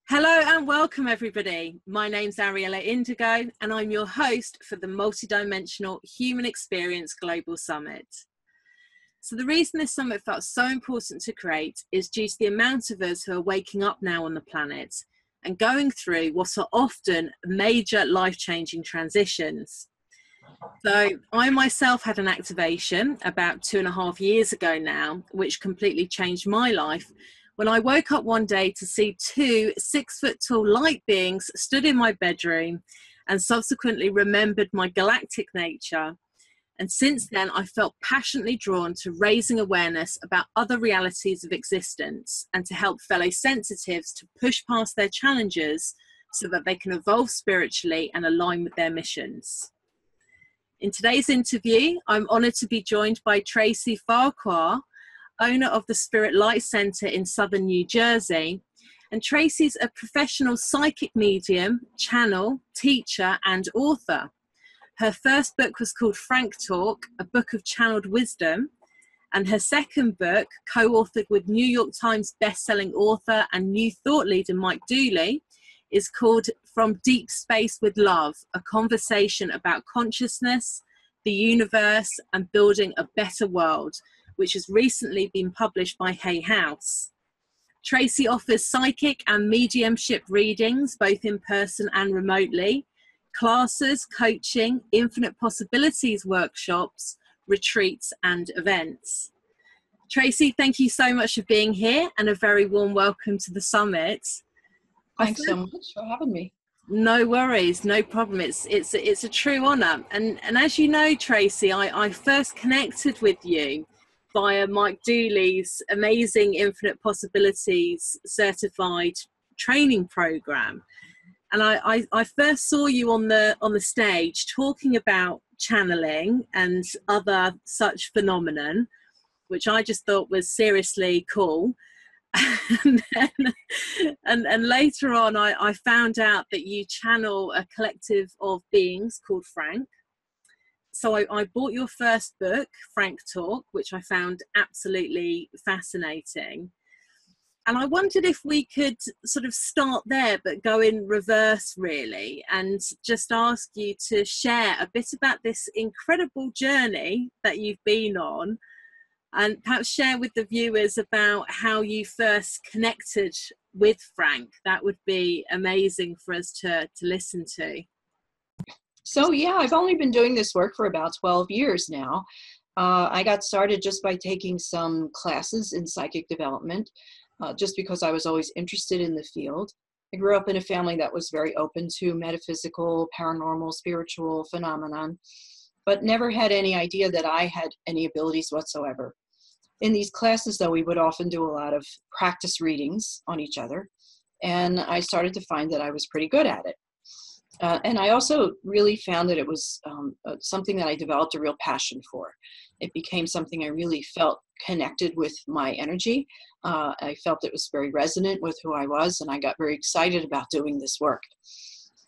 Hello and welcome everybody. My name's Ariella Indigo and I'm your host for the Multidimensional Human Experience Global Summit. So the reason this summit felt so important to create is due to the amount of us who are waking up now on the planet and going through what are often major life-changing transitions. So I myself had an activation about 2.5 years ago now, which completely changed my life when I woke up one day to see 2 6-foot-tall light beings stood in my bedroom and subsequently remembered my galactic nature. And since then, I felt passionately drawn to raising awareness about other realities of existence and to help fellow sensitives to push past their challenges so that they can evolve spiritually and align with their missions. In today's interview, I'm honoured to be joined by Tracy Farquhar, owner of the Spirit Light Center in southern New Jersey. And Tracy's a professional psychic medium, channel, teacher, and author. Her first book was called Frank Talk, a book of channeled wisdom. And her second book, co-authored with New York Times bestselling author and New Thought leader Mike Dooley, is called From Deep Space with Love, a conversation about consciousness, the universe, and building a better world, which has recently been published by Hay House. Tracy offers psychic and mediumship readings, both in person and remotely, classes, coaching, infinite possibilities workshops, retreats, and events. Tracy, thank you so much for being here and a very warm welcome to the summit. Thanks so much for having me. No worries, no problem. It's a true honor. And as you know, Tracy, I first connected with you via Mike Dooley's amazing Infinite Possibilities certified training program. And I first saw you on the stage talking about channeling and other such phenomenon, which I just thought was seriously cool. and later on I found out that you channel a collective of beings called Frank. So I bought your first book, Frank Talk, which I found absolutely fascinating. And I wondered if we could sort of start there, but go in reverse really, and just ask you to share a bit about this incredible journey that you've been on, and perhaps share with the viewers about how you first connected with Frank. That would be amazing for us to listen to. So yeah, I've only been doing this work for about 12 years now. I got started just by taking some classes in psychic development, just because I was always interested in the field. I grew up in a family that was very open to metaphysical, paranormal, spiritual phenomenon, but never had any idea that I had any abilities whatsoever. In these classes, though, we would often do a lot of practice readings on each other, and I started to find that I was pretty good at it. And I also really found that it was something that I developed a real passion for. It became something I really felt connected with my energy. I felt it was very resonant with who I was, and I got very excited about doing this work.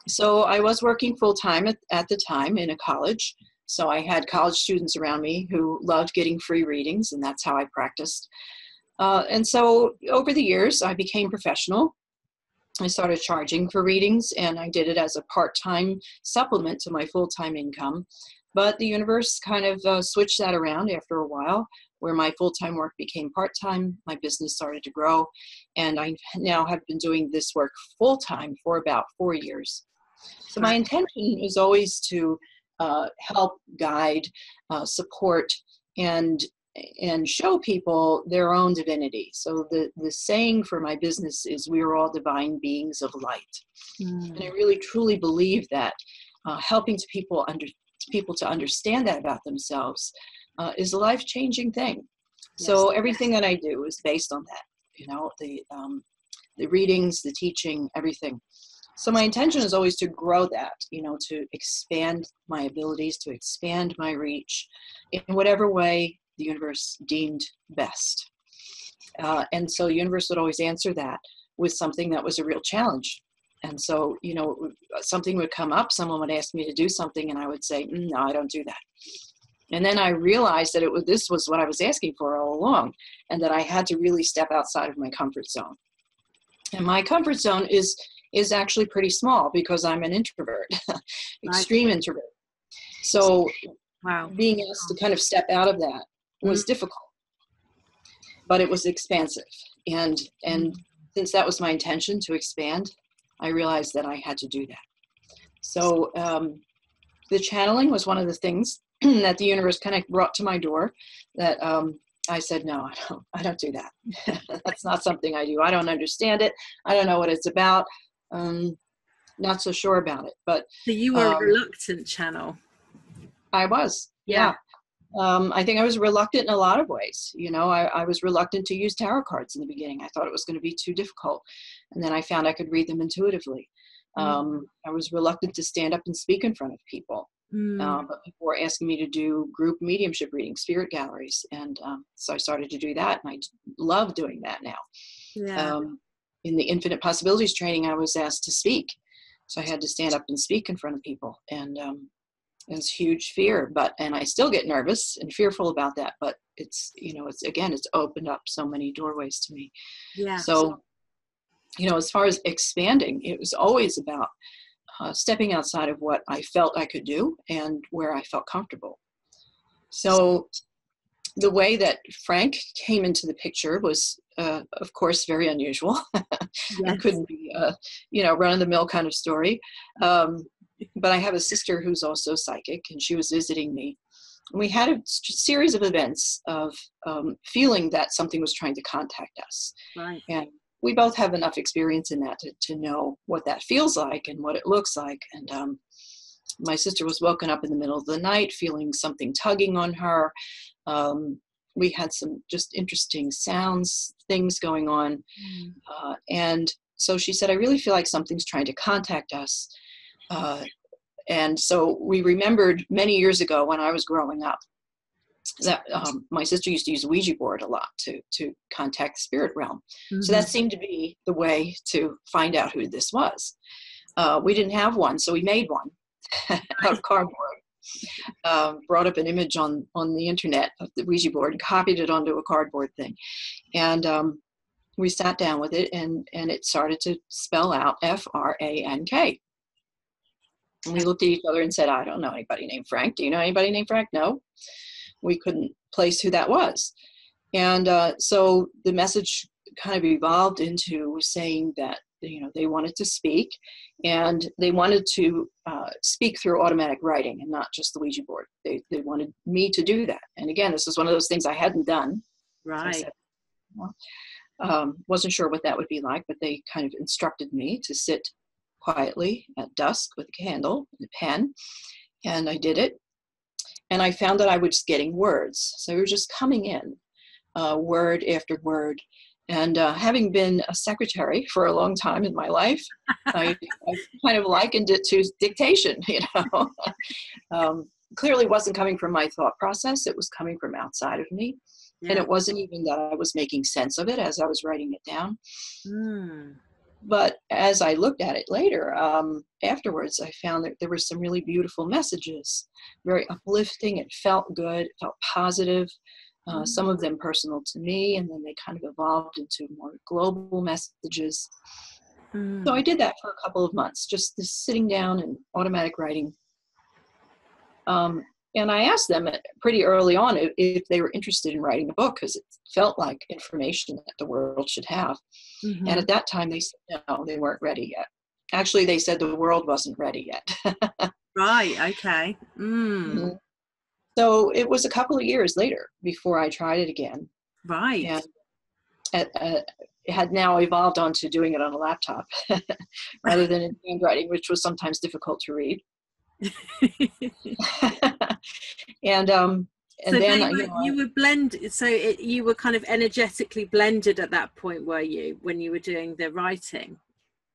So I was working full-time at the time in a college. So I had college students around me who loved getting free readings, and that's how I practiced. And so over the years, I became professional. I started charging for readings, and I did it as a part-time supplement to my full-time income. But the universe kind of switched that around after a while, where my full-time work became part-time, my business started to grow, and I now have been doing this work full-time for about 4 years. So my intention is always to help, guide, support, and show people their own divinity. So the saying for my business is, we are all divine beings of light. And I really truly believe that helping people to understand that about themselves is a life-changing thing. Yes. So everything that I do is based on that, you know, the readings, the teaching, everything. So my intention is always to grow that, you know, to expand my abilities, to expand my reach in whatever way the universe deemed best. And so the universe would always answer that with something that was a real challenge. And so, you know, something would come up, someone would ask me to do something, and I would say, no, I don't do that. And then I realized that this was what I was asking for all along, and that I had to really step outside of my comfort zone. And my comfort zone is actually pretty small because I'm an introvert, extreme introvert. So being asked to kind of step out of that was difficult, but it was expansive. And since that was my intention to expand, I realized that I had to do that. So the channeling was one of the things that the universe kind of brought to my door that I said, no, I don't do that. That's not something I do. I don't understand it. I don't know what it's about. Not so sure about it. But so you were a reluctant channel. I was, yeah. I think I was reluctant in a lot of ways. You know, I was reluctant to use tarot cards in the beginning. I thought it was going to be too difficult. And then I found I could read them intuitively. I was reluctant to stand up and speak in front of people. But people were asking me to do group mediumship readings, spirit galleries. And so I started to do that. And I love doing that now. Yeah. In the Infinite Possibilities training, I was asked to speak. So I had to stand up and speak in front of people. And it's huge fear, and I still get nervous and fearful about that, but it's, you know, it's opened up so many doorways to me. Yeah. So, you know, as far as expanding, it was always about stepping outside of what I felt I could do and where I felt comfortable. So the way that Frank came into the picture was, of course, very unusual. It couldn't be, you know, run-of-the-mill kind of story. But I have a sister who's also psychic, and she was visiting me. And we had a series of events of feeling that something was trying to contact us. Right. And we both have enough experience in that to know what that feels like and what it looks like. And my sister was woken up in the middle of the night feeling something tugging on her. We had some just interesting sounds, things going on. And so she said, I really feel like something's trying to contact us. And so we remembered many years ago when I was growing up that my sister used to use a Ouija board a lot to contact the spirit realm. So that seemed to be the way to find out who this was. We didn't have one, so we made one out of cardboard. Brought up an image on the internet of the Ouija board and copied it onto a cardboard thing. And we sat down with it, and it started to spell out Frank. And we looked at each other and said, I don't know anybody named Frank. Do you know anybody named Frank? No. We couldn't place who that was. And so the message kind of evolved into saying that, you know, they wanted to speak, and they wanted to speak through automatic writing and not just the Ouija board. They wanted me to do that. And again, this is one of those things I hadn't done. Right. So I said, wasn't sure what that would be like, but they kind of instructed me to sit quietly at dusk with a candle and a pen, and I did it. And I found that I was getting words. So they were just coming in, word after word. And having been a secretary for a long time in my life, I kind of likened it to dictation, you know. Clearly wasn't coming from my thought process. It was coming from outside of me. Yeah. And it wasn't even that I was making sense of it as I was writing it down. But as I looked at it later, afterwards, I found that there were some really beautiful messages, very uplifting. It felt good, it felt positive, some of them personal to me, and then they kind of evolved into more global messages. So I did that for a couple of months, just sitting down and automatic writing. And I asked them pretty early on if they were interested in writing a book, because it felt like information that the world should have. And at that time, they said no, they weren't ready yet. Actually, they said the world wasn't ready yet. Right, okay. So it was a couple of years later before I tried it again. Right. And it had now evolved onto doing it on a laptop rather than in handwriting, which was sometimes difficult to read. And so then you were blended. So you were kind of energetically blended at that point, were you, when you were doing the writing?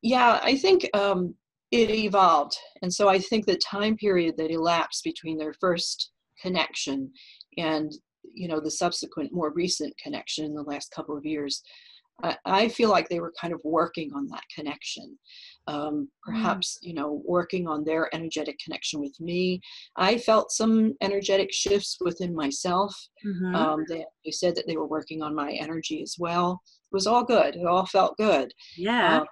Yeah, I think it evolved, and so I think the time period that elapsed between their first connection and the subsequent, more recent connection in the last couple of years I feel like they were kind of working on that connection. Perhaps, working on their energetic connection with me. I felt some energetic shifts within myself. They said that they were working on my energy as well. It was all good. It all felt good. Yeah.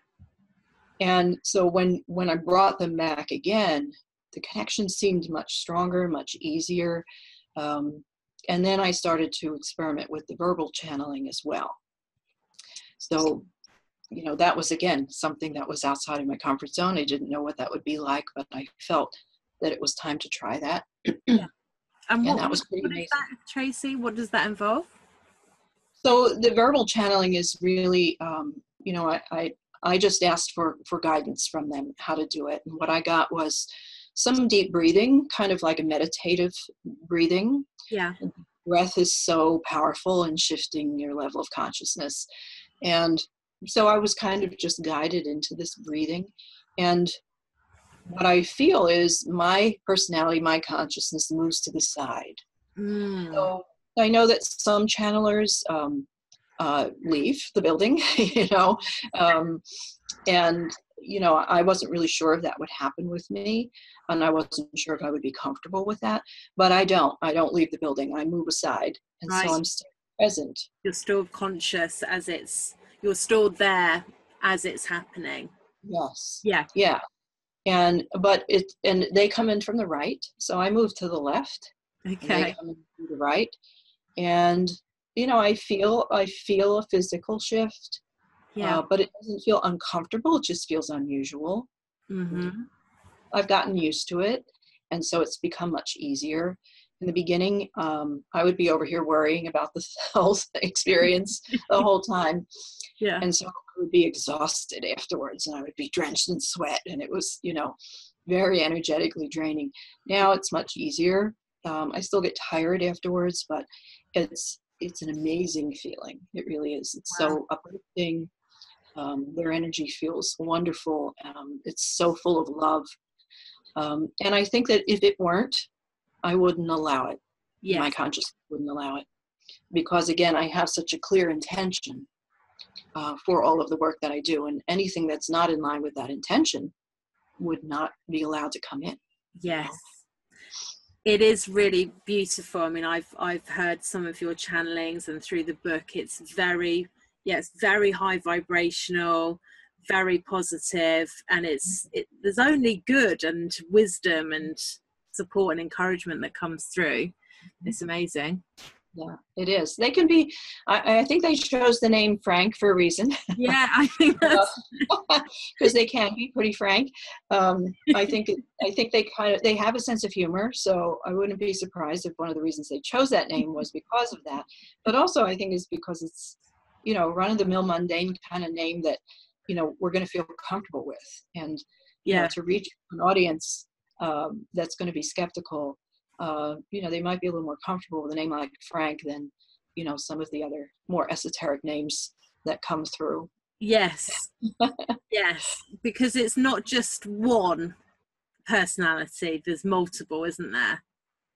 And so when I brought them back again, the connection seemed much stronger, much easier. And then I started to experiment with the verbal channeling as well. So, that was, again, something that was outside of my comfort zone. I didn't know what that would be like, but I felt that it was time to try that. Yeah. And that was pretty amazing. Is that, Tracy? What does that involve? So the verbal channeling is really, I just asked for guidance from them, how to do it. And what I got was some deep breathing, kind of like a meditative breathing. Yeah. Breath is so powerful in shifting your level of consciousness. And so I was kind of just guided into this breathing. And what I feel is my personality, my consciousness moves to the side. So I know that some channelers leave the building, and, I wasn't really sure if that would happen with me, and I wasn't sure if I would be comfortable with that, but I don't leave the building. I move aside. And right. So I'm still present. You're still conscious you're stored there as it's happening. Yes. Yeah. Yeah. And they come in from the right. So I move to the left. Okay. And they come in to the right. And, I feel a physical shift. Yeah. But it doesn't feel uncomfortable. It just feels unusual. I've gotten used to it. And so it's become much easier. In the beginning, I would be over here worrying about the whole experience the whole time. Yeah. And so I would be exhausted afterwards, and I would be drenched in sweat, and it was, very energetically draining. Now it's much easier. I still get tired afterwards, but it's an amazing feeling. It really is. It's so uplifting. Their energy feels wonderful. It's so full of love. And I think that if it weren't, I wouldn't allow it. Yes. My consciousness wouldn't allow it. Because, again, I have such a clear intention for all of the work that I do. And anything that's not in line with that intention would not be allowed to come in. Yes. It is really beautiful. I mean, I've heard some of your channelings, and through the book, it's very high vibrational, very positive, and there's only good and wisdom and support and encouragement that comes through. It's amazing. Yeah, it is. They can be, I think they chose the name Frank for a reason. Yeah, I think that's because they can be pretty frank. I think they have a sense of humor, so I wouldn't be surprised if one of the reasons they chose that name was because of that. But also I think it's because it's, run-of-the-mill mundane kind of name that, we're going to feel comfortable with. And, to reach an audience that's going to be skeptical, they might be a little more comfortable with a name like Frank than, some of the other more esoteric names that come through. Yes. Yes. Because it's not just one personality. There's multiple, isn't there?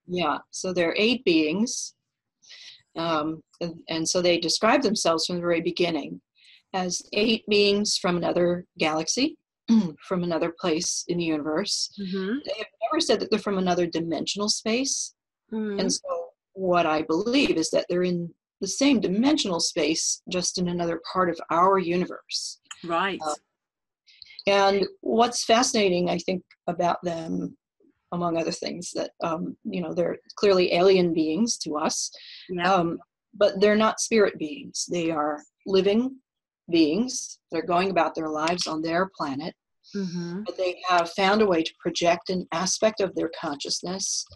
Yeah. So there are 8 beings. And so they describe themselves from the very beginning as 8 beings from another galaxy, from another place in the universe. They have never said that they're from another dimensional space. And so what I believe is that they're in the same dimensional space, just in another part of our universe. Right. And what's fascinating, I think, about them, among other things, that, they're clearly alien beings to us, but they're not spirit beings. They are living beings. They're going about their lives on their planet, but they have found a way to project an aspect of their consciousness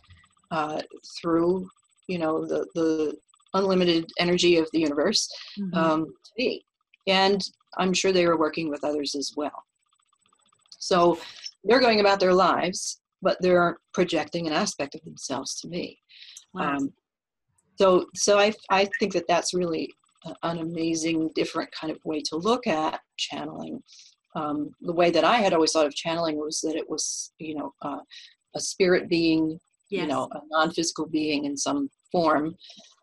through, the unlimited energy of the universe to me. And I'm sure they are working with others as well. So they're going about their lives, but they're projecting an aspect of themselves to me. Wow. So I think that that's really an amazing, different kind of way to look at channeling. The way that I had always thought of channeling was that it was, a spirit being, a non-physical being in some form,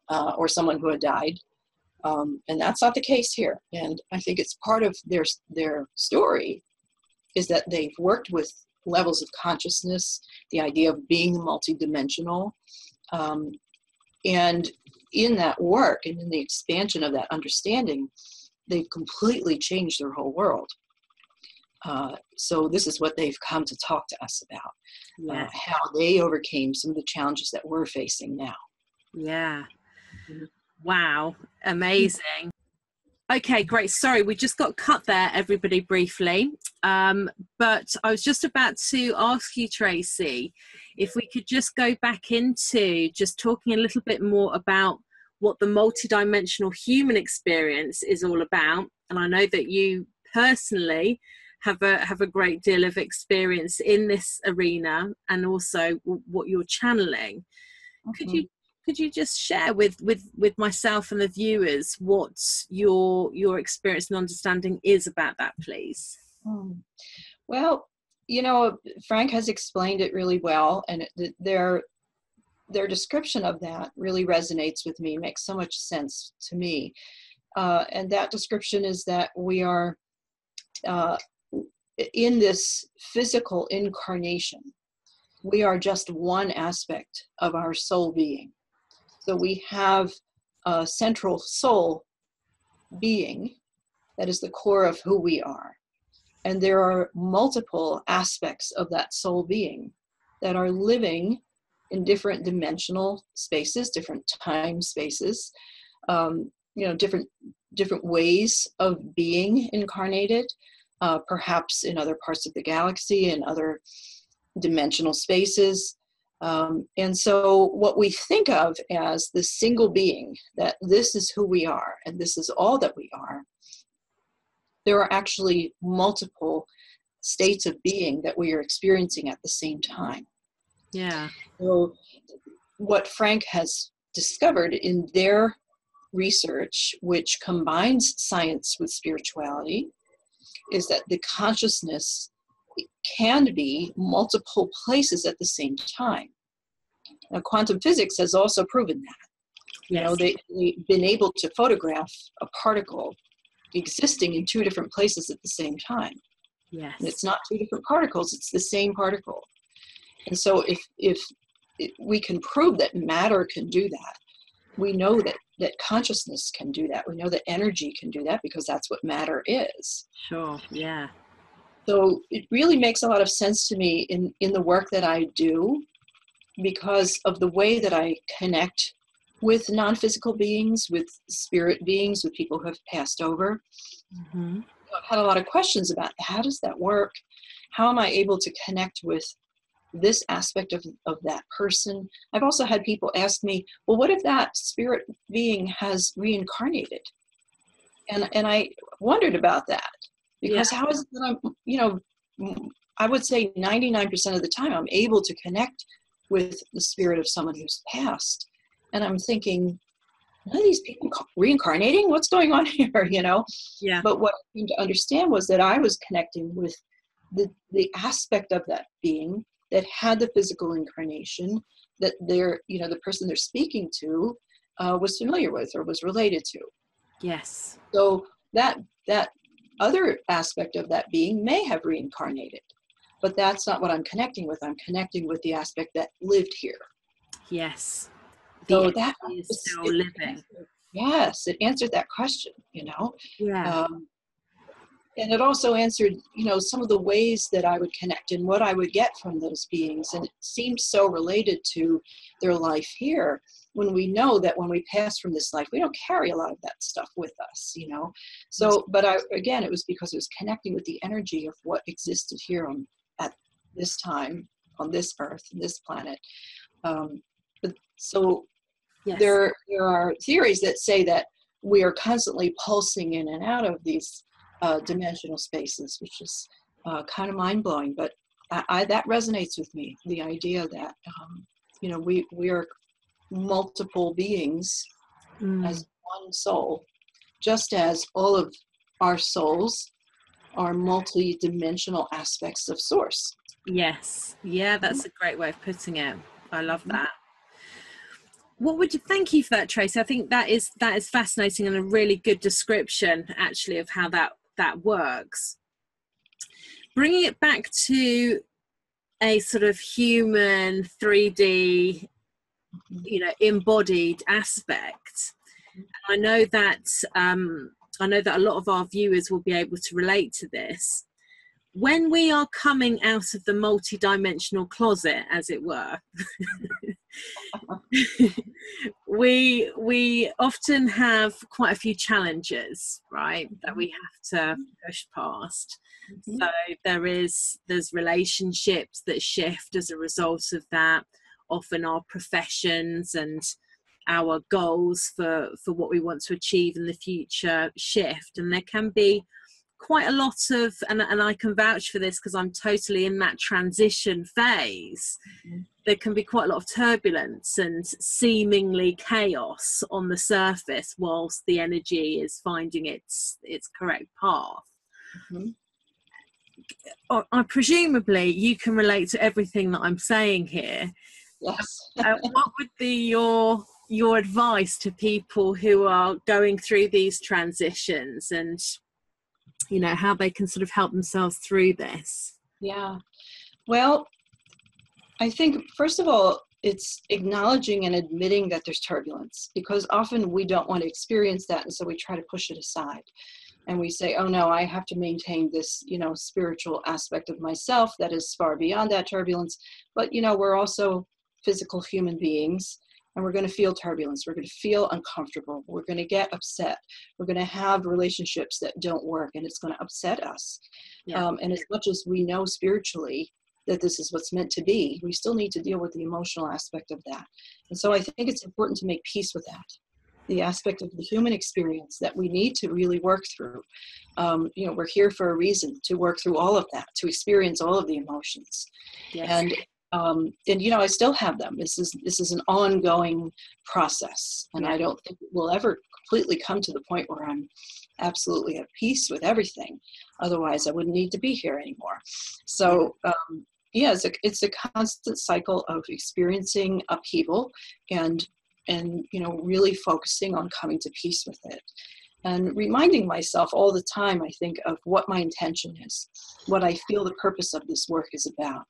or someone who had died. And that's not the case here. And I think it's part of their story is that they've worked with levels of consciousness, the idea of being multidimensional. And in that work and in the expansion of that understanding, they've completely changed their whole world. So this is what they've come to talk to us about, how they overcame some of the challenges that we're facing now. Yeah. Wow. Amazing. Okay, great. Sorry, we just got cut there, everybody, briefly. But I was just about to ask you, Tracy, if we could just go back into just talking a little bit more about what the multidimensional human experience is all about. And I know that you personally have a great deal of experience in this arena, and also what you're channeling. Mm-hmm. Could you just share with myself and the viewers what your experience and understanding is about that, please? Well, Frank has explained it really well, and their description of that really resonates with me, makes so much sense to me. And that description is that we are in this physical incarnation. We are just one aspect of our soul being. So we have a central soul being that is the core of who we are. And there are multiple aspects of that soul being that are living in different dimensional spaces, different time spaces, different ways of being incarnated, perhaps in other parts of the galaxy and other dimensional spaces. And so what we think of as the single being, that this is who we are and this is all that we are, there are actually multiple states of being that we are experiencing at the same time. Yeah. So what Frank has discovered in their research, which combines science with spirituality, is that the consciousness can be multiple places at the same time. Now, quantum physics has also proven that. Yes. They've been able to photograph a particle existing in two different places at the same time. Yes. And it's not two different particles, it's the same particle. And so if we can prove that matter can do that, we know that consciousness can do that. We know that energy can do that because that's what matter is. Sure, yeah. So it really makes a lot of sense to me in the work that I do, because of the way that I connect with non-physical beings, with spirit beings, with people who have passed over. Mm-hmm. I've had a lot of questions about how does that work? How am I able to connect with this aspect of that person? I've also had people ask me, well, what if that spirit being has reincarnated? And I wondered about that, because how is it that I would say 99% of the time I'm able to connect with the spirit of someone who's passed. And I'm thinking, are these people reincarnating? What's going on here, Yeah. But what I came to understand was that I was connecting with the aspect of that being that had the physical incarnation that the person they're speaking to was familiar with or was related to. Yes. So that other aspect of that being may have reincarnated, but that's not what I'm connecting with. I'm connecting with the aspect that lived here. Yes. So that is still living. Yes, it answered that question, Yeah. And it also answered, some of the ways that I would connect and what I would get from those beings. And it seemed so related to their life here, when we know that when we pass from this life, we don't carry a lot of that stuff with us, So, but it was because it was connecting with the energy of what existed here at this time, on this earth, this planet. Yes. There are theories that say that we are constantly pulsing in and out of these dimensional spaces, which is kind of mind-blowing, but that resonates with me, the idea that we are multiple beings as one soul, just as all of our souls are multi-dimensional aspects of source. Yes. Yeah, that's a great way of putting it. I love that. What would you, thank you for that, Tracy. I think that is fascinating and a really good description actually of how that works. Bringing it back to a sort of human 3D, embodied aspect. I know that a lot of our viewers will be able to relate to this. When we are coming out of the multi-dimensional closet, as it were, we often have quite a few challenges, right, that we have to push past. So there's relationships that shift as a result of that. Often our professions and our goals for what we want to achieve in the future shift, and there can be quite a lot of, and I can vouch for this because I'm totally in that transition phase. There can be quite a lot of turbulence and seemingly chaos on the surface whilst the energy is finding its correct path. Presumably you can relate to everything that I'm saying here. Yes. What would be your advice to people who are going through these transitions, and how they can sort of help themselves through this? Yeah. Well, I think, first of all, it's acknowledging and admitting that there's turbulence, because often we don't want to experience that. And so we try to push it aside. And we say, oh no, I have to maintain this, spiritual aspect of myself that is far beyond that turbulence. But, we're also physical human beings, and we're going to feel turbulence. We're going to feel uncomfortable. We're going to get upset. We're going to have relationships that don't work, and it's going to upset us. Yeah. And as much as we know spiritually that this is what's meant to be, we still need to deal with the emotional aspect of that. And so I think it's important to make peace with that, the aspect of the human experience that we need to really work through. We're here for a reason, to work through all of that, to experience all of the emotions. Yes. And I still have them. This is an ongoing process, and I don't think it will ever completely come to the point where I'm absolutely at peace with everything. Otherwise, I wouldn't need to be here anymore. So, it's a constant cycle of experiencing upheaval and really focusing on coming to peace with it, and reminding myself all the time, I think, of what my intention is, what I feel the purpose of this work is about.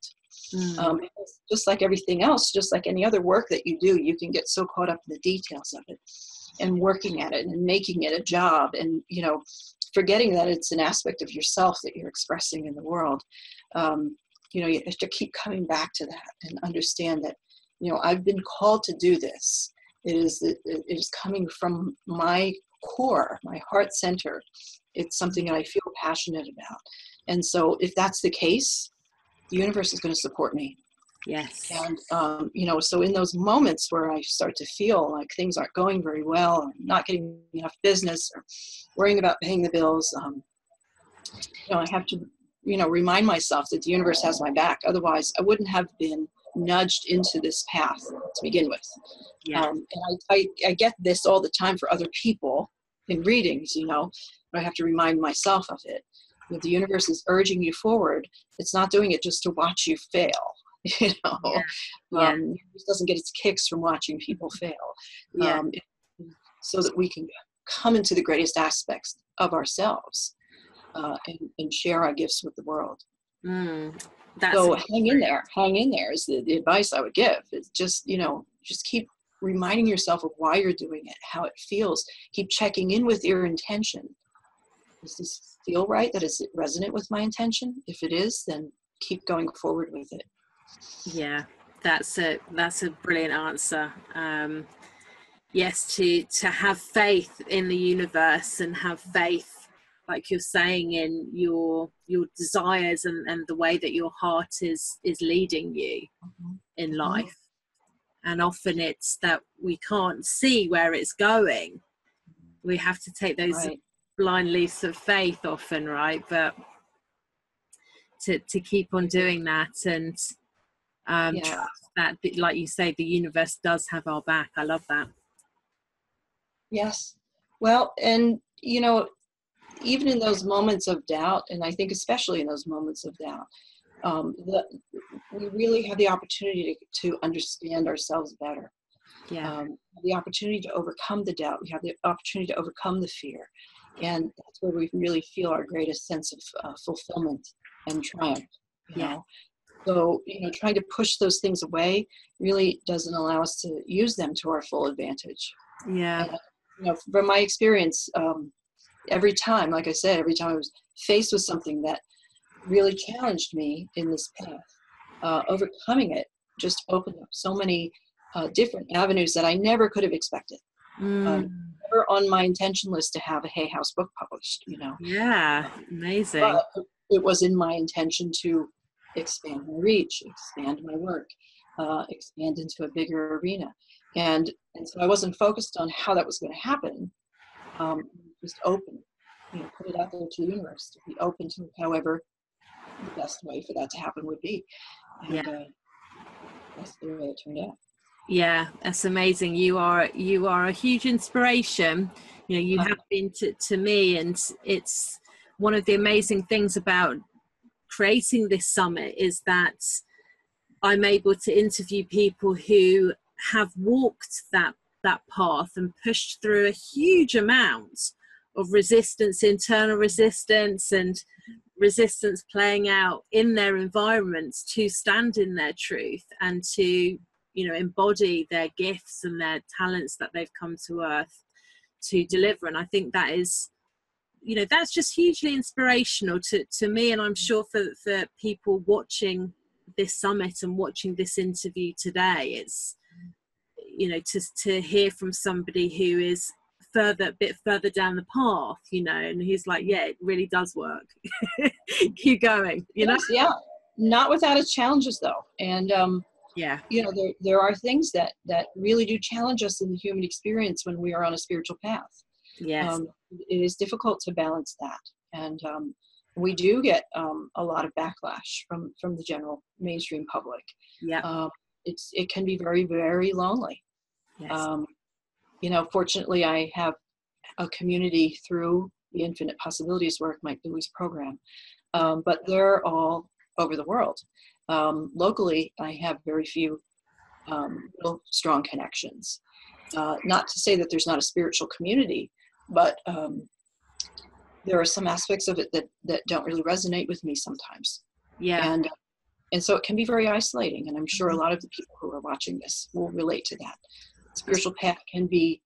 Just like everything else, just like any other work that you do, you can get so caught up in the details of it and working at it and making it a job, and forgetting that it's an aspect of yourself that you're expressing in the world. You have to keep coming back to that and understand that I've been called to do this. It is coming from my core, my heart center. It's something that I feel passionate about, and so if that's the case, the universe is going to support me. Yes. And, so in those moments where I start to feel like things aren't going very well, or not getting enough business, or worrying about paying the bills, I have to, remind myself that the universe has my back. Otherwise, I wouldn't have been nudged into this path to begin with. Yeah. And I get this all the time for other people in readings, but I have to remind myself of it. If the universe is urging you forward, it's not doing it just to watch you fail. It doesn't get its kicks from watching people fail. So that we can come into the greatest aspects of ourselves and share our gifts with the world. So hang in there is the advice I would give. It's just keep reminding yourself of why you're doing it, how it feels. Keep checking in with your intention. Does this feel right? Is it resonant with my intention? If it is, then keep going forward with it. Yeah, that's a brilliant answer. Yes, to have faith in the universe, and have faith, like you're saying, in your desires and the way that your heart is leading you in life. And often it's that we can't see where it's going. We have to take those blind leaps of faith often, right? But to keep on doing that, and trust that, like you say, the universe does have our back. I love that. Yes. Well, and even in those moments of doubt, and I think especially in those moments of doubt, we really have the opportunity to understand ourselves better. Yeah. The opportunity to overcome the doubt. We have the opportunity to overcome the fear. And that's where we really feel our greatest sense of fulfillment and triumph, you Yeah. know. So, trying to push those things away really doesn't allow us to use them to our full advantage. Yeah. And, from my experience, every time, like I said, every time I was faced with something that really challenged me in this path, overcoming it just opened up so many different avenues that I never could have expected. Never on my intention list to have a Hay House book published, Yeah. Amazing. But it was in my intention to expand my reach, expand my work, expand into a bigger arena. And so I wasn't focused on how that was going to happen. Just open, put it out there to the universe, to be open to however the best way for that to happen would be. And that's the way it turned out. Yeah, that's amazing. You are a huge inspiration. You have been to me, and it's one of the amazing things about creating this summit is that I'm able to interview people who have walked that path and pushed through a huge amount of resistance, internal resistance, and resistance playing out in their environments to stand in their truth and to embody their gifts and their talents that they've come to earth to deliver. And I think that is that's just hugely inspirational to me, and I'm sure for people watching this summit and watching this interview today. It's to hear from somebody who is a bit further down the path, and who's like, yeah, it really does work. Keep going. Yes, yeah, not without its challenges though. And yeah, there are things that really do challenge us in the human experience when we are on a spiritual path. yes, it is difficult to balance that, and we do get a lot of backlash from the general mainstream public. yeah, it can be very, very lonely. yes. Fortunately, I have a community through the Infinite Possibilities work, Mike Dewey's program, but they're all over the world. Locally, I have very few real strong connections. Not to say that there's not a spiritual community, but there are some aspects of it that don't really resonate with me sometimes. Yeah. And so it can be very isolating. And I'm sure a lot of the people who are watching this will relate to that. Spiritual path can be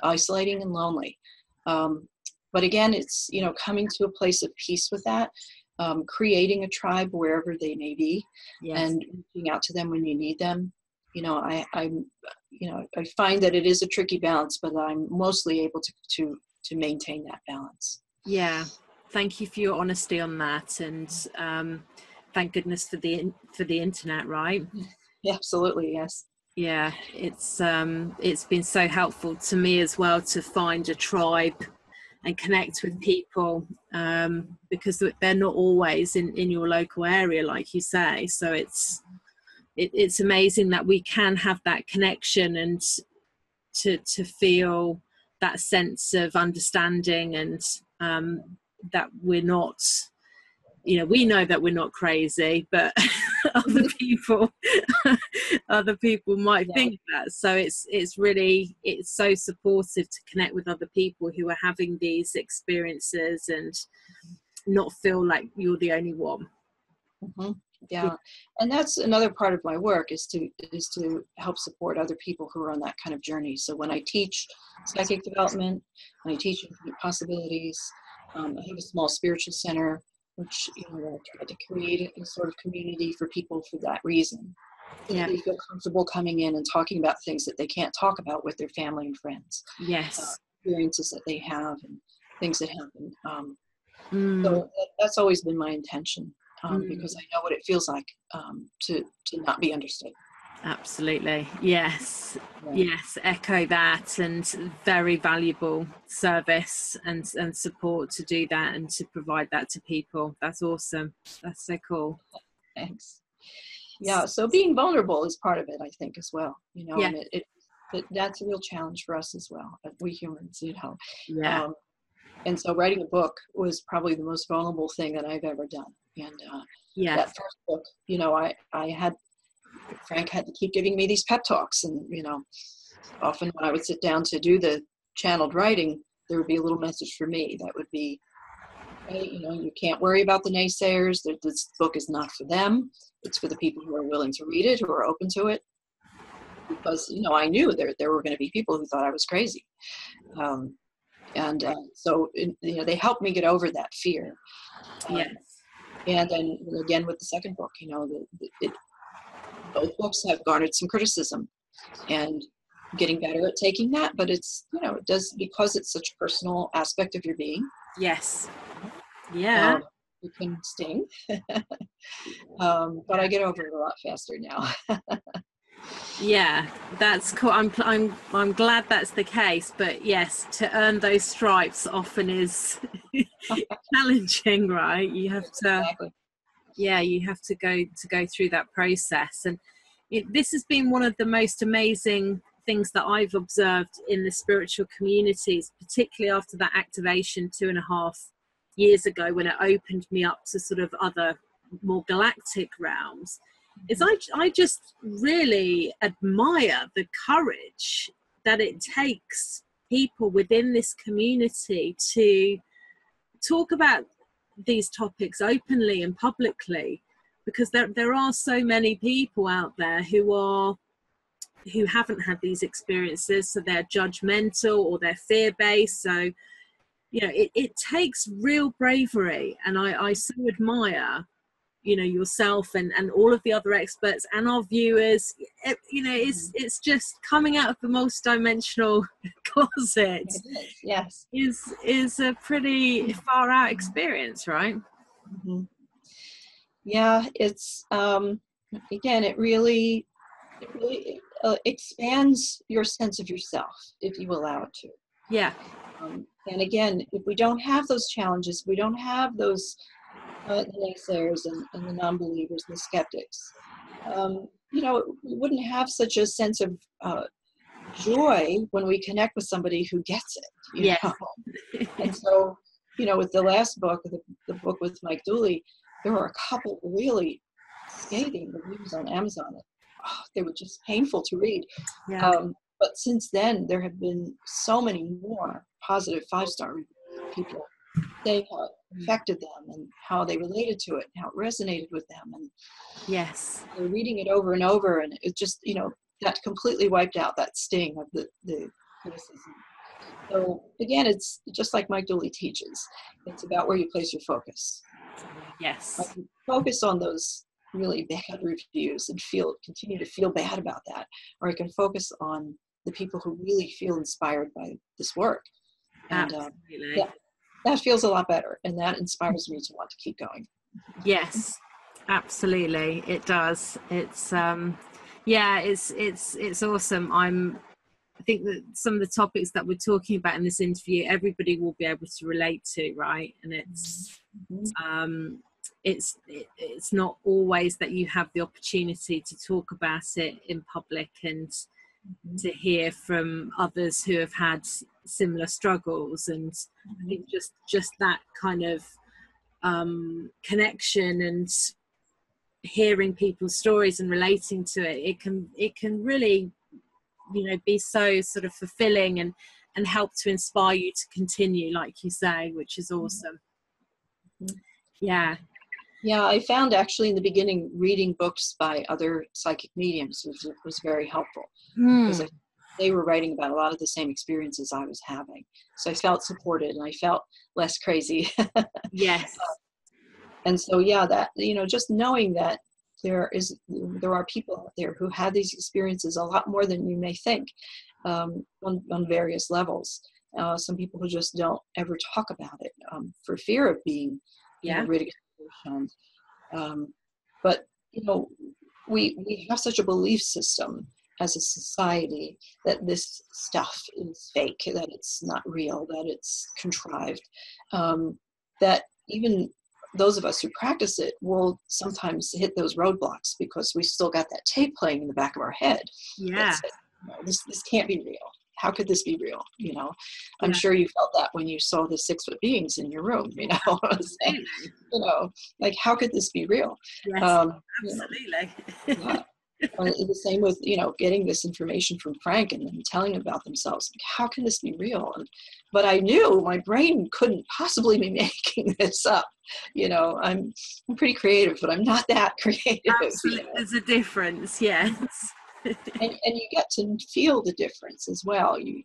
isolating and lonely. But again, it's, coming to a place of peace with that, creating a tribe wherever they may be, Yes. and reaching out to them when you need them. I find that it is a tricky balance, but I'm mostly able to maintain that balance. Yeah. Thank you for your honesty on that. And thank goodness for the internet, right? Yeah, absolutely. Yes. Yeah. It's been so helpful to me as well to find a tribe and connect with people, because they're not always in your local area, like you say. So it's amazing that we can have that connection and to feel that sense of understanding, and that we're not, we know that we're not crazy, but other people might think that. So it's so supportive to connect with other people who are having these experiences and not feel like you're the only one. Mm-hmm. Yeah, and that's another part of my work is to help support other people who are on that kind of journey. So when I teach psychic development, when I teach infinite possibilities, I have a small spiritual center, which I try to create a sort of community for people for that reason. So that they feel comfortable coming in and talking about things that they can't talk about with their family and friends. Yes. Experiences that they have and things that happen. So that's always been my intention. Because I know what it feels like to not be understood. Absolutely. Yes. Yes. Echo that, and very valuable service and support to do that and to provide that to people. That's awesome. That's so cool. Thanks. Yeah. So being vulnerable is part of it, I think, as well. Yeah. And that's a real challenge for us as well. We humans, Yeah. And so writing a book was probably the most vulnerable thing that I've ever done. And that first book, Frank had to keep giving me these pep talks, and often when I would sit down to do the channeled writing, there would be a little message for me that would be, hey, you can't worry about the naysayers. This book is not for them. It's for the people who are willing to read it, who are open to it. Because, I knew there were going to be people who thought I was crazy. So they helped me get over that fear. Yes. And then again, with the second book, both books have garnered some criticism, and getting better at taking that, but it's, it does, because it's such a personal aspect of your being. Yes. Yeah. It can sting. But I get over it a lot faster now. Yeah, that's cool. I'm glad that's the case, but yes, to earn those stripes often is challenging, right? You have to, exactly. Yeah, you have to go through that process, and this has been one of the most amazing things that I've observed in the spiritual communities, particularly after that activation 2.5 years ago, when it opened me up to sort of other more galactic realms. Is I just really admire the courage that it takes people within this community to talk about these topics openly and publicly, because there are so many people out there who haven't had these experiences, so they're judgmental or they're fear-based. So it takes real bravery, and I so admire yourself and all of the other experts and our viewers. It's just coming out of the multidimensional closet. Yes. Is a pretty far out experience, right? Mm-hmm. Yeah, it's again, it really expands your sense of yourself if you allow it to. Yeah. And again, if we don't have those challenges, we don't have those the naysayers and the non-believers and the skeptics, we wouldn't have such a sense of joy when we connect with somebody who gets it. You know? And so, with the last book, the book with Mike Dooley, there were a couple really scathing reviews on Amazon. They were just painful to read. Yeah. But since then, there have been so many more positive 5-star people saying how it affected them and how they related to it and how it resonated with them. And yes, they're reading it over and over, and it just, that completely wiped out that sting of the criticism. So again, it's just like Mike Dooley teaches. It's about where you place your focus. Yes. Like, you focus on those really bad reviews and continue to feel bad about that, or you can focus on the people who really feel inspired by this work. And that feels a lot better, and that inspires me to want to keep going. Yes, absolutely, it does. It's it's awesome. I think that some of the topics that we're talking about in this interview, everybody will be able to relate to, right? And it's not always that you have the opportunity to talk about it in public and to hear from others who have had similar struggles. And I think just that kind of connection and hearing people's stories and relating to it can really be so sort of fulfilling and help to inspire you to continue, like you say, which is awesome. Yeah, I found actually in the beginning reading books by other psychic mediums was very helpful, because they were writing about a lot of the same experiences I was having, so I felt supported and I felt less crazy. Yes. And so that just knowing that there are people out there who have these experiences a lot more than you may think, on various levels. Some people who just don't ever talk about it for fear of being ridiculed or shunned. But we have such a belief system as a society that this stuff is fake, that it's not real, that it's contrived, that even those of us who practice it will sometimes hit those roadblocks because we still got that tape playing in the back of our head. Yeah. This can't be real. How could this be real? I'm sure you felt that when you saw the 6-foot beings in your room, like, how could this be real? Yes, absolutely. The same with, getting this information from Frank and then telling them about themselves. Like, how can this be real? But I knew my brain couldn't possibly be making this up. I'm pretty creative, but I'm not that creative. Absolutely, there's a difference, yes. And you get to feel the difference as well. You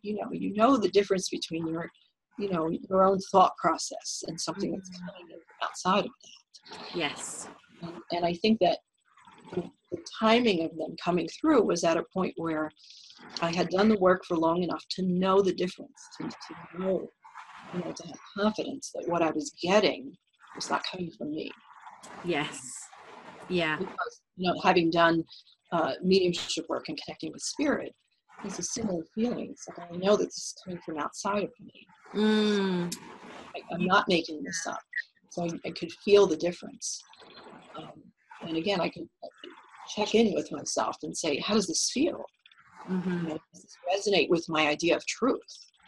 know the difference between your own thought process and something that's coming outside of that. Yes. And I think that the timing of them coming through was at a point where I had done the work for long enough to know the difference, to know, to have confidence that what I was getting was not coming from me. Yes. Yeah. Because, having done mediumship work and connecting with spirit, it's a similar feeling. It's like, I know that this is coming from outside of me. I'm not making this up. So I could feel the difference. And again, I could check in with myself and say, how does this feel? Does this resonate with my idea of truth?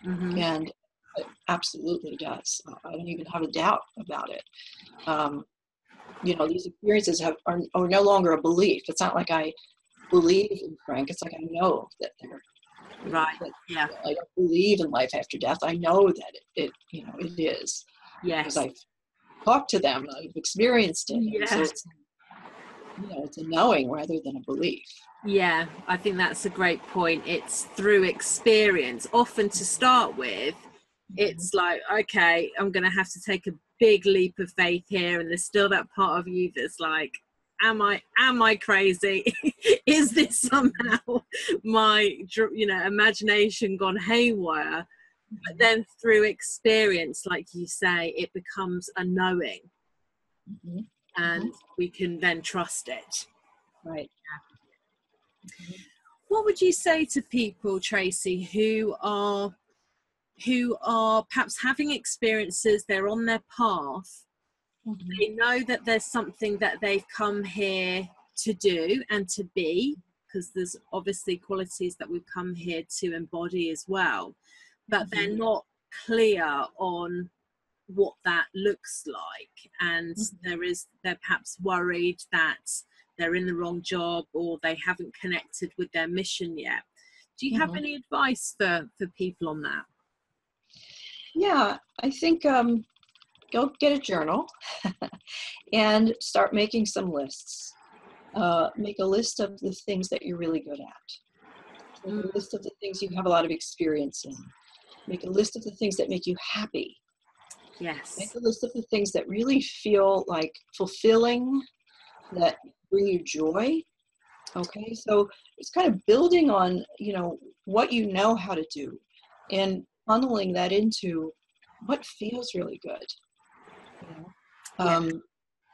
And it absolutely does. I don't even have a doubt about it. These experiences are no longer a belief. It's not like I believe in Frank. It's like I know that they're right. Yeah. I don't believe in life after death. I know that it is. Yes. Because I've talked to them. I've experienced it. Yes. So it's, it's a knowing rather than a belief. Yeah, I think that's a great point. It's through experience. Often to start with, it's like, okay, I'm going to have to take a big leap of faith here. And there's still that part of you that's like, am I crazy? Is this somehow my, imagination gone haywire? But then through experience, like you say, it becomes a knowing. And we can then trust it. Right. What would you say to people, Tracy, who are perhaps having experiences, they're on their path, they know that there's something that they've come here to do and to be, because there's obviously qualities that we've come here to embody as well, but they're not clear on what that looks like, and they're perhaps worried that they're in the wrong job or they haven't connected with their mission yet. Do you have any advice for people on that? Yeah, I think go get a journal and start making some lists. Make a list of the things that you're really good at. Make a list of the things you have a lot of experience in. Make a list of the things that make you happy. Yes. Make a list of the things that really feel like fulfilling, that bring you joy. Okay, so it's kind of building on, what you know how to do and funneling that into what feels really good.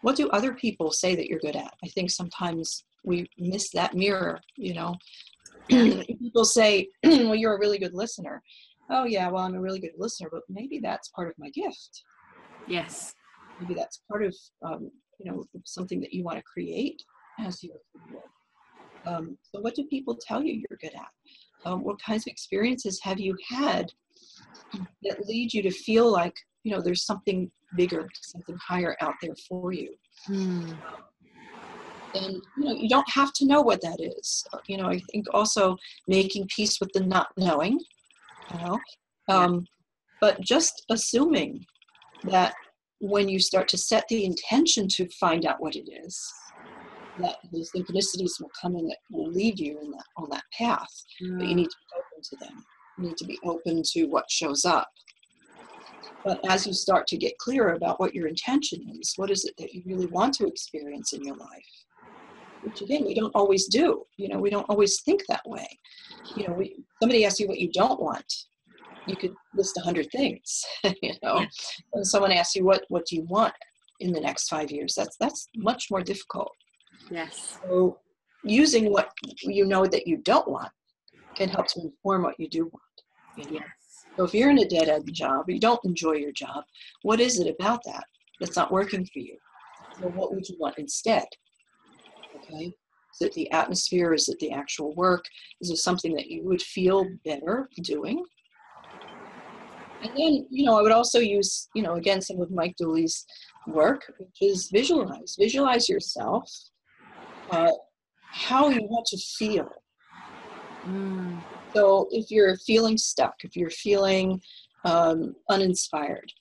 What do other people say that you're good at? I think sometimes we miss that mirror, People say, well, you're a really good listener. Oh yeah, well, I'm a really good listener, but maybe that's part of my gift. Yes. Maybe that's part of, something that you want to create as your career. So what do people tell you you're good at? What kinds of experiences have you had that lead you to feel like, there's something bigger, something higher out there for you? And, you don't have to know what that is. I think also making peace with the not knowing, but just assuming that when you start to set the intention to find out what it is, that those synchronicities will come in that will lead you on that path. But you need to be open to them. You need to be open to what shows up. But as you start to get clearer about what your intention is, what is it that you really want to experience in your life? Which again, we don't always do. We don't always think that way. Somebody asks you what you don't want. You could list 100 things, When someone asks you what do you want in the next 5 years, that's much more difficult. Yes. So using what you know that you don't want can help to inform what you do want. Yes. So if you're in a dead-end job, you don't enjoy your job, what is it about that that's not working for you? So what would you want instead? Okay. Is it the atmosphere? Is it the actual work? Is it something that you would feel better doing? And then, I would also use, again, some of Mike Dooley's work, which is visualize. Visualize yourself how you want to feel. Mm. So if you're feeling stuck, if you're feeling uninspired,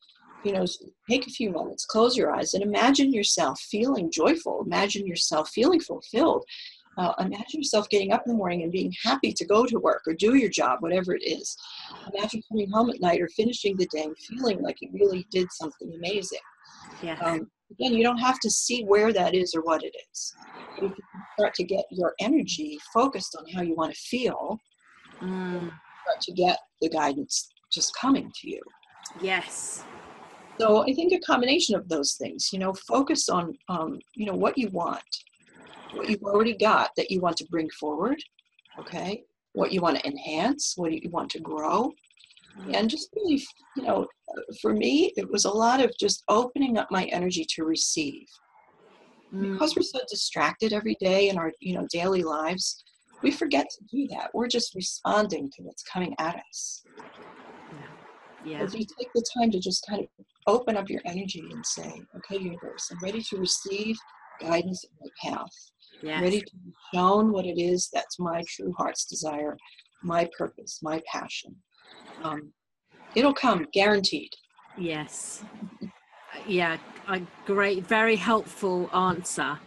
take a few moments, close your eyes, and imagine yourself feeling joyful. Imagine yourself feeling fulfilled. Imagine yourself getting up in the morning and being happy to go to work or do your job, whatever it is. Imagine coming home at night or finishing the day and feeling like you really did something amazing. Yeah. Again, you don't have to see where that is or what it is. But if you can start to get your energy focused on how you want to feel, start to get the guidance just coming to you. Yes. So I think a combination of those things, focus on, what you want, what you've already got that you want to bring forward, okay? What you want to enhance, what you want to grow. And just really, for me, it was a lot of just opening up my energy to receive. Because we're so distracted every day in our, daily lives, we forget to do that. We're just responding to what's coming at us. Yeah. If you take the time to just kind of open up your energy and say, okay, universe, I'm ready to receive guidance in my path. Yes. I'm ready to be shown what it is that's my true heart's desire, my purpose, my passion. It'll come, guaranteed. Yes. Yeah, great, very helpful answer.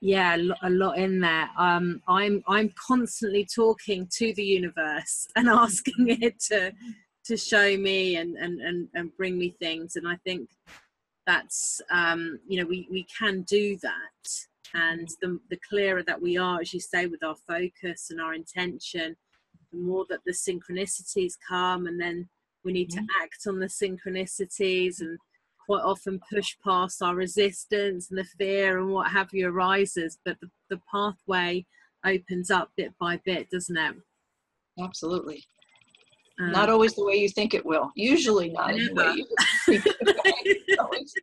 Yeah, a lot in there. I'm constantly talking to the universe and asking it to show me and bring me things, and I think that's we can do that, and the clearer that we are, as you say, with our focus and our intention, the more that the synchronicities come, and then we need to act on the synchronicities and quite often push past our resistance and the fear and what have you arises, but the pathway opens up bit by bit, doesn't it? Absolutely. Not always the way you think it will. Usually not in the way you think it will. It's always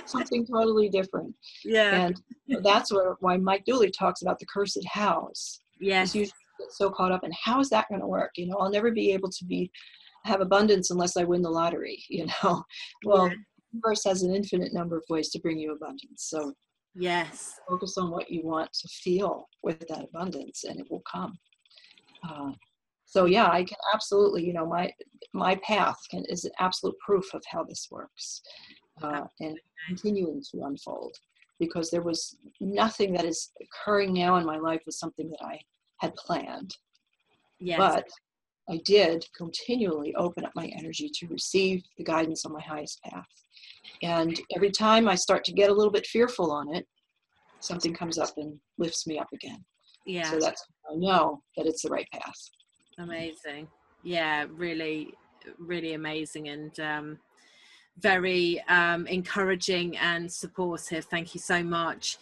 something totally different. Yeah. And that's why Mike Dooley talks about the cursed hows. Yes. You get so caught up in how is that going to work? I'll never be able to have abundance unless I win the lottery. Well, the universe has an infinite number of ways to bring you abundance. So yes, focus on what you want to feel with that abundance, and it will come. So yeah, I can absolutely, my path is an absolute proof of how this works, and continuing to unfold, because there was nothing that is occurring now in my life was something that I had planned. Yes. But I did continually open up my energy to receive the guidance on my highest path. And every time I start to get a little bit fearful on it, something comes up and lifts me up again. Yeah. So that's how I know that it's the right path. Amazing. Yeah, really, really amazing, and very encouraging and supportive. Thank you so much.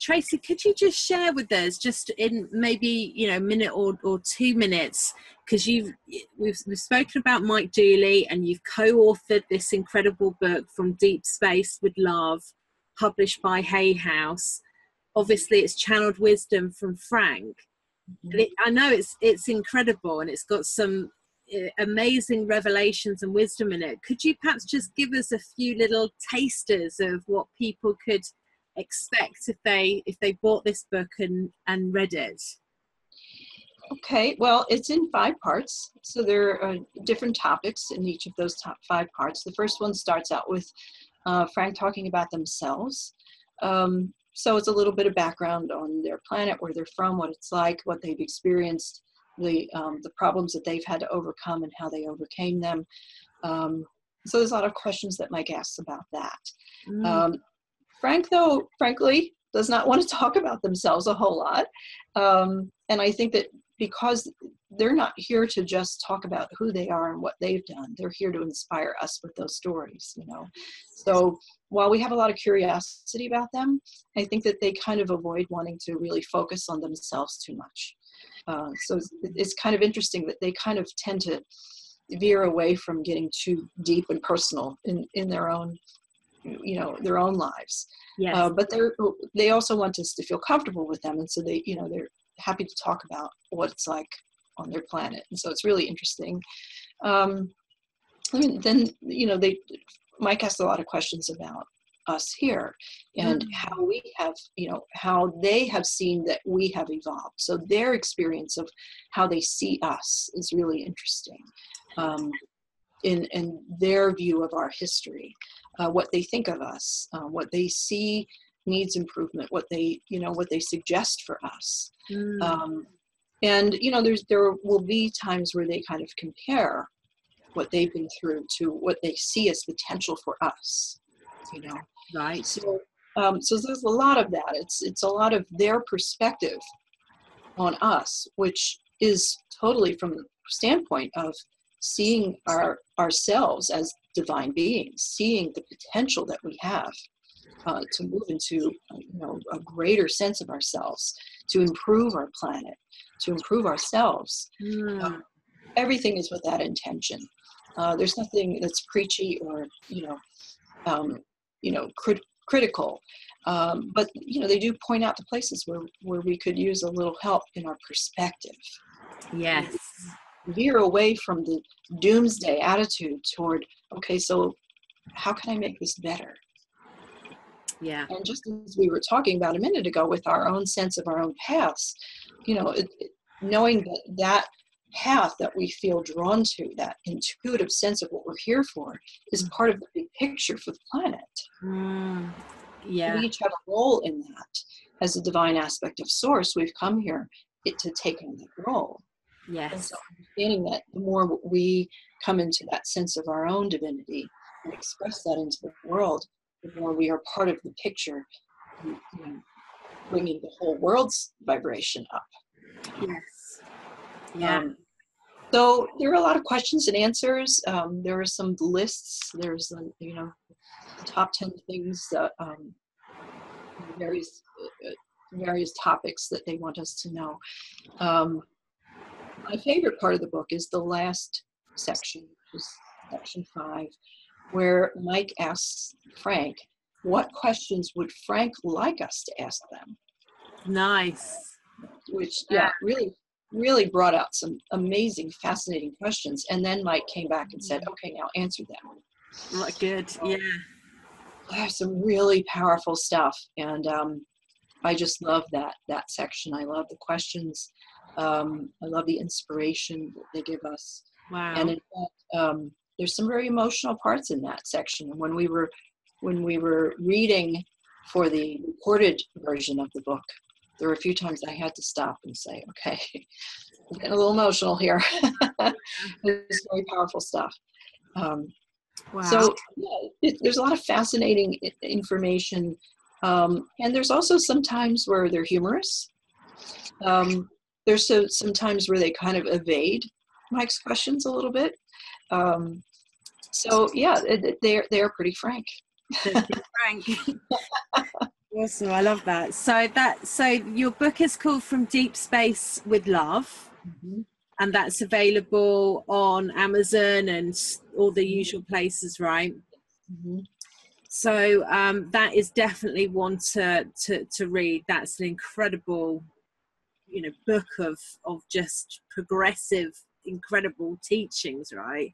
Tracy, could you just share with us, just in maybe a minute or 2 minutes, because we've spoken about Mike Dooley, and you've co-authored this incredible book, From Deep Space with Love, published by Hay House. Obviously, it's channeled wisdom from Frank. And I know it's incredible, and it's got some amazing revelations and wisdom in it. Could you perhaps just give us a few little tasters of what people could expect if they bought this book and read it? Okay, well, it's in 5 parts, so there are different topics in each of those top 5 parts. The first one starts out with Frank talking about themselves. So it's a little bit of background on their planet, where they're from, what it's like, what they've experienced, the problems that they've had to overcome and how they overcame them. So there's a lot of questions that Mike asks about that. Frank, though, frankly, does not want to talk about themselves a whole lot. And I think that because they're not here to just talk about who they are and what they've done, they're here to inspire us with those stories, So while we have a lot of curiosity about them, I think that they kind of avoid wanting to really focus on themselves too much. So it's kind of interesting that they kind of tend to veer away from getting too deep and personal in their own their own lives. Yes. But they also want us to feel comfortable with them, and so they're happy to talk about what it's like on their planet, and so it's really interesting. Then Mike asked a lot of questions about us here, and how we have, how they have seen that we have evolved. So their experience of how they see us is really interesting, in their view of our history, what they think of us, what they see needs improvement, what they suggest for us. And there will be times where they kind of compare what they've been through to what they see as potential for us, Right. So there's a lot of that. It's a lot of their perspective on us, which is totally from the standpoint of seeing ourselves as divine beings, seeing the potential that we have to move into a greater sense of ourselves, to improve our planet, to improve ourselves. Everything is with that intention. There's nothing that's preachy or critical, but they do point out the places where we could use a little help in our perspective. Yes. Veer away from the doomsday attitude toward, okay, so how can I make this better? Yeah. And just as we were talking about a minute ago with our own sense of our own paths, knowing that path that we feel drawn to, that intuitive sense of what we're here for, is part of the big picture for the planet. Yeah. We each have a role in that. As a divine aspect of source, we've come here to take on that role. Yes. And so understanding that the more we come into that sense of our own divinity and express that into the world, the more we are part of the picture, bringing the whole world's vibration up. Yes. Yeah. So there are a lot of questions and answers. There are some lists. There's the top 10 things that various topics that they want us to know. My favorite part of the book is the last section, which is section 5, where Mike asks Frank, what questions would Frank like us to ask them? Nice. Which, really brought out some amazing, fascinating questions. And then Mike came back and said, okay, now answer them. Right, good. Yeah. There's some really powerful stuff. And I just love that section. I love the questions. I love the inspiration that they give us. Wow. And in fact, there's some very emotional parts in that section. And when we were reading for the recorded version of the book, there were a few times I had to stop and say, okay, I'm getting a little emotional here. It's very powerful stuff. Wow. So there's a lot of fascinating information. And there's also some times where they're humorous. There's some times where they kind of evade Mike's questions a little bit. They're pretty frank. Frank. Awesome, I love that. So your book is called From Deep Space with Love, and that's available on Amazon and all the usual places, right? So that is definitely one to read. That's an incredible, book of just progressive, incredible teachings, right?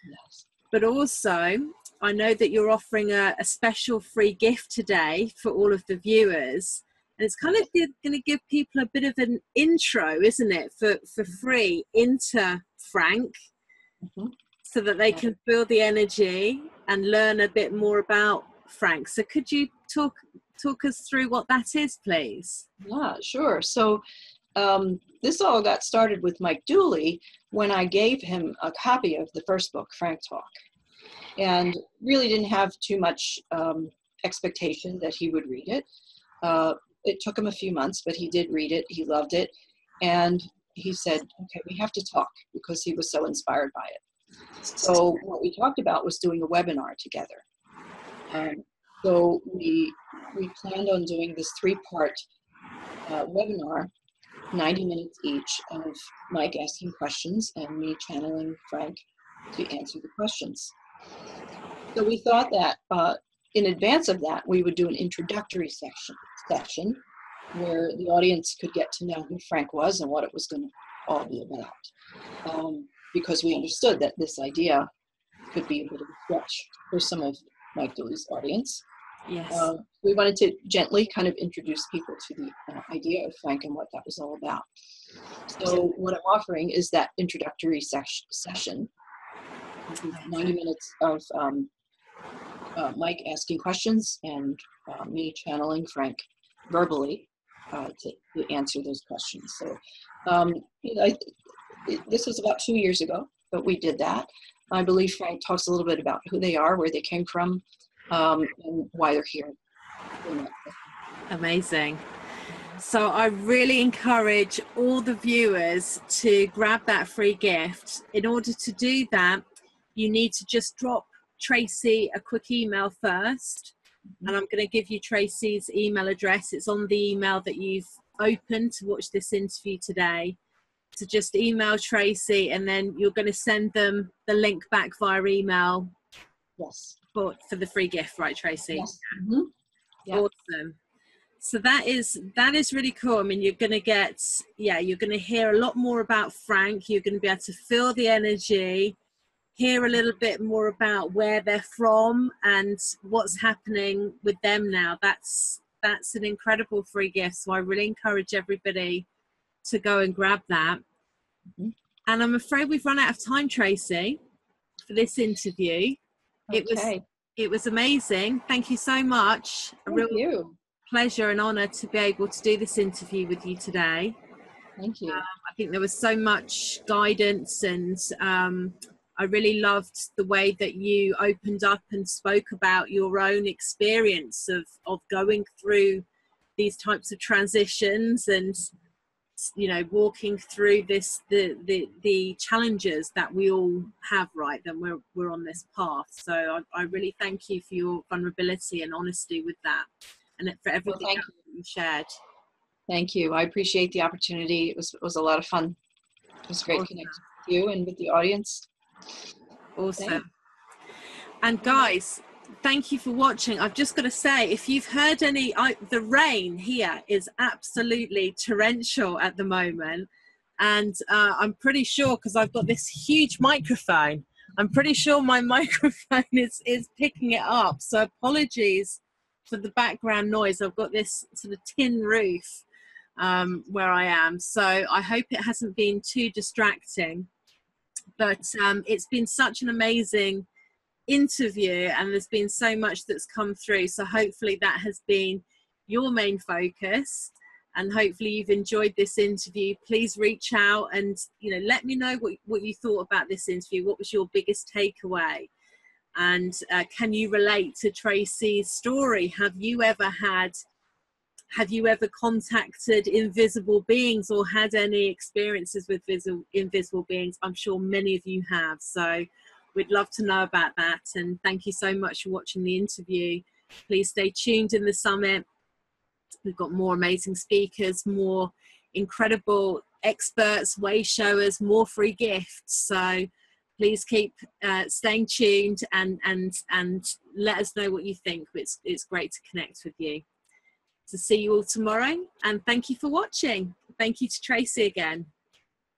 Yes. But also, I know that you're offering a special free gift today for all of the viewers. And it's kind of going to give people a bit of an intro, isn't it, for free into Frank, so that they can feel the energy and learn a bit more about Frank. So could you talk us through what that is, please? Yeah, sure. So this all got started with Mike Dooley when I gave him a copy of the first book, Frank Talk, and really didn't have too much expectation that he would read it. It took him a few months, but he did read it. He loved it. And he said, okay, we have to talk, because he was so inspired by it. So what we talked about was doing a webinar together. So we planned on doing this 3-part webinar, 90 minutes each, of Mike asking questions and me channeling Frank to answer the questions. So we thought that in advance of that, we would do an introductory session where the audience could get to know who Frank was and what it was going to all be about. Because we understood that this idea could be a bit of a stretch for some of Mike Dooley's audience. Yes. We wanted to gently kind of introduce people to the idea of Frank and what that was all about. So what I'm offering is that introductory session, 90 minutes of Mike asking questions and me channeling Frank verbally to answer those questions. So this was about 2 years ago, but we did that. I believe Frank talks a little bit about who they are, where they came from, and why they're here. Amazing. So I really encourage all the viewers to grab that free gift. In order to do that, you need to just drop Tracy a quick email first. And I'm going to give you Tracy's email address. It's on the email that you've opened to watch this interview today. So just email Tracy, and then you're going to send them the link back via email. Yes. For the free gift, right, Tracy? Yes. Mm-hmm. Yeah. Awesome. So that is really cool. I mean, you're going to get, you're going to hear a lot more about Frank. You're going to be able to feel the energy, hear a little bit more about where they're from and what's happening with them now. That's an incredible free gift. So I really encourage everybody to go and grab that. Mm-hmm. And I'm afraid we've run out of time, Tracy, for this interview. Okay. It was amazing. Thank you so much. Thank you. Pleasure and honor to be able to do this interview with you today. Thank you. I think there was so much guidance, and I really loved the way that you opened up and spoke about your own experience of going through these types of transitions, and walking through the challenges that we all have, right? That we're on this path. So I really thank you for your vulnerability and honesty with that, and for everything that you shared. Thank you. I appreciate the opportunity. It was a lot of fun. It was great connecting with you and with the audience. Awesome. Thanks. And guys, thank you for watching. I've just got to say, if you've heard the rain here is absolutely torrential at the moment. And I'm pretty sure, because I've got this huge microphone, I'm pretty sure my microphone is picking it up. So apologies for the background noise. I've got this sort of tin roof where I am. So I hope it hasn't been too distracting. But it's been such an amazing interview, and there's been so much that's come through. So hopefully that has been your main focus, and hopefully you've enjoyed this interview. Please reach out and let me know what you thought about this interview. What was your biggest takeaway? And can you relate to Tracy's story? Have you ever contacted invisible beings or had any experiences with invisible beings? I'm sure many of you have. So we'd love to know about that. And thank you so much for watching the interview. Please stay tuned in the summit. We've got more amazing speakers, more incredible experts, way showers, more free gifts. So please keep staying tuned and let us know what you think. It's great to connect with you. To see you all tomorrow, and thank you for watching. Thank you to Tracy again.